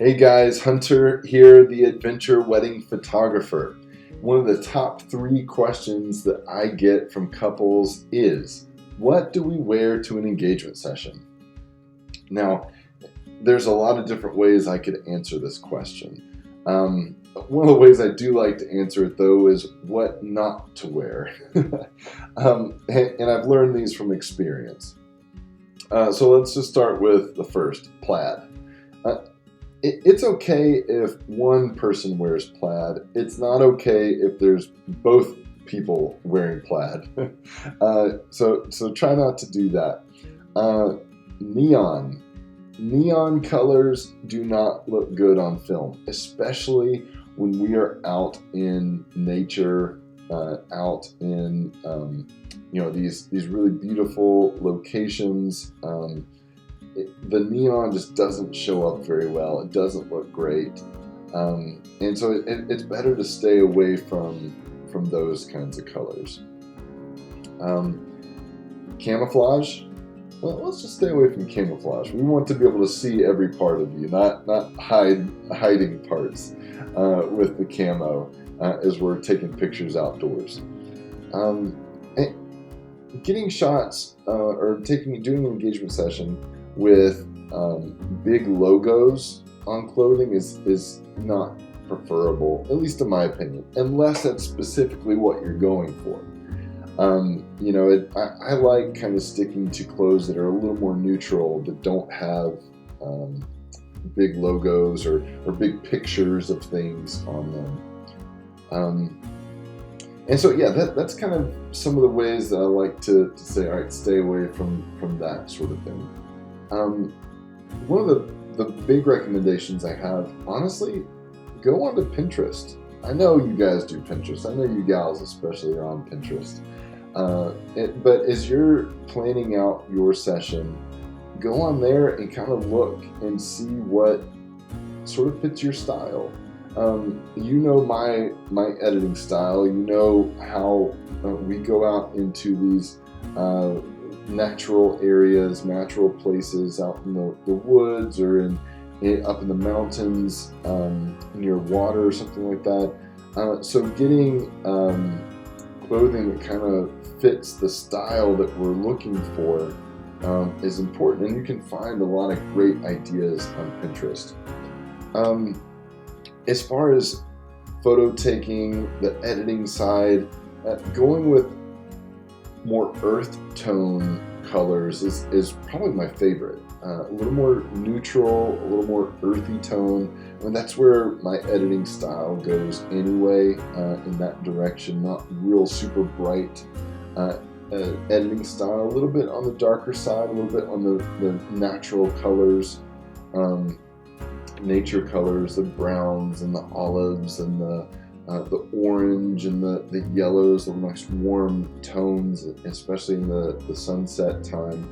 Hey guys, Hunter here, the adventure wedding photographer. One of the top three questions that I get from couples is, what do we wear to an engagement session? Now, there's a lot of different ways I could answer this question. One of the ways I do like to answer it though is what not to wear. And I've learned these from experience. So let's just start with the first, plaid. Uh, it's okay if one person wears plaid. It's not okay if there's both people wearing plaid. So try not to do that. Uh, neon. Neon colors do not look good on film, especially when we are out in nature, out in these really beautiful locations. The neon just doesn't show up very well. It doesn't look great, and so it's better to stay away from those kinds of colors. Camouflage. Well, let's just stay away from camouflage. We want to be able to see every part of you, not hiding parts with the camo as we're taking pictures outdoors. And getting shots or doing an engagement session with big logos on clothing is not preferable, at least in my opinion, unless that's specifically what you're going for. I like kind of sticking to clothes that are a little more neutral, that don't have big logos or big pictures of things on them. And so, yeah, that's kind of some of the ways that I like to say, all right, stay away from that sort of thing. One of the big recommendations I have, honestly, go onto Pinterest. I know you guys do Pinterest. I know you gals especially are on Pinterest. But as you're planning out your session, go on there and kind of look and see what sort of fits your style. You know my editing style. You know how we go out into these natural areas, natural places out in the woods or up in the mountains, near water or something like that. So getting clothing that kind of fits the style that we're looking for is important, and you can find a lot of great ideas on Pinterest. As far as photo taking, the editing side, going with more earth tone colors is probably my favorite. A little more neutral, a little more earthy tone. And that's where my editing style goes anyway, in that direction. Not real super bright editing style. A little bit on the darker side, a little bit on the natural colors, nature colors, the browns and the olives and the orange and the yellows, the nice warm tones, especially in the sunset time.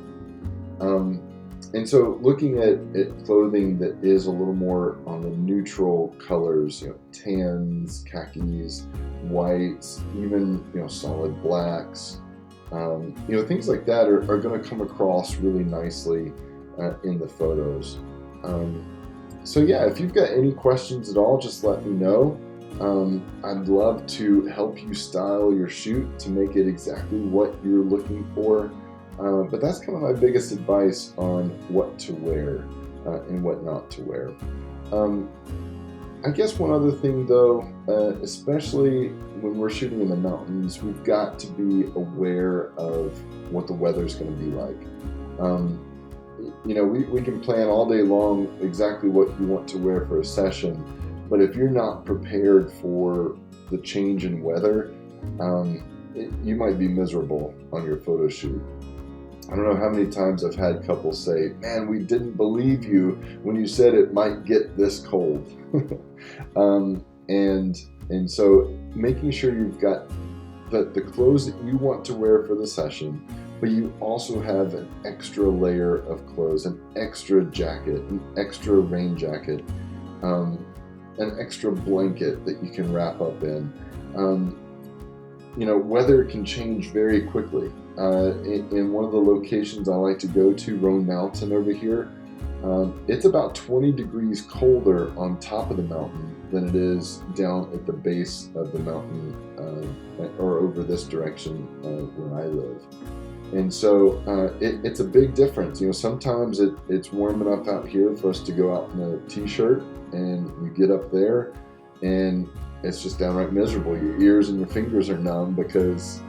And so looking at clothing that is a little more on the neutral colors, tans, khakis, whites, even, solid blacks, things like that are going to come across really nicely in the photos. So yeah, if you've got any questions at all, just let me know. I'd love to help you style your shoot to make it exactly what you're looking for. But that's kind of my biggest advice on what to wear and what not to wear. I guess one other thing though, especially when we're shooting in the mountains, we've got to be aware of what the weather's going to be like. We can plan all day long exactly what you want to wear for a session, but if you're not prepared for the change in weather, you might be miserable on your photo shoot. I don't know how many times I've had couples say, man, we didn't believe you when you said it might get this cold. And so making sure you've got the clothes that you want to wear for the session, but you also have an extra layer of clothes, an extra jacket, an extra rain jacket, an extra blanket that you can wrap up in. Weather can change very quickly. In one of the locations I like to go to, Roan Mountain over here, It's about 20 degrees colder on top of the mountain than it is down at the base of the mountain, or over this direction where I live. And so it's a big difference. Sometimes it's warm enough out here for us to go out in a t-shirt, and you get up there and it's just downright miserable. Your ears and your fingers are numb because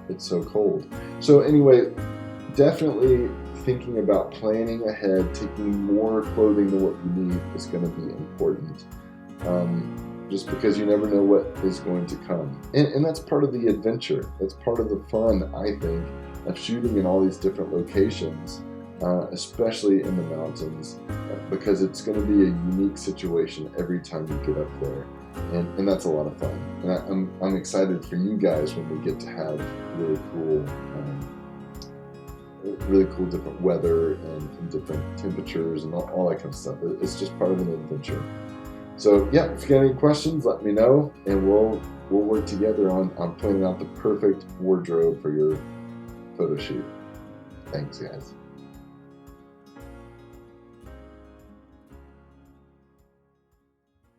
it's so cold. So anyway, definitely thinking about planning ahead, taking more clothing than what you need is going to be important. Just because you never know what is going to come. And that's part of the adventure. That's part of the fun, I think, of shooting in all these different locations, especially in the mountains, because it's going to be a unique situation every time you get up there. And that's a lot of fun. And I'm excited for you guys when we get to have really cool different weather and different temperatures and all that kind of stuff. It's just part of an adventure. So yeah, if you got any questions, let me know, and we'll work together on planning out the perfect wardrobe for your photo shoot. Thanks, guys.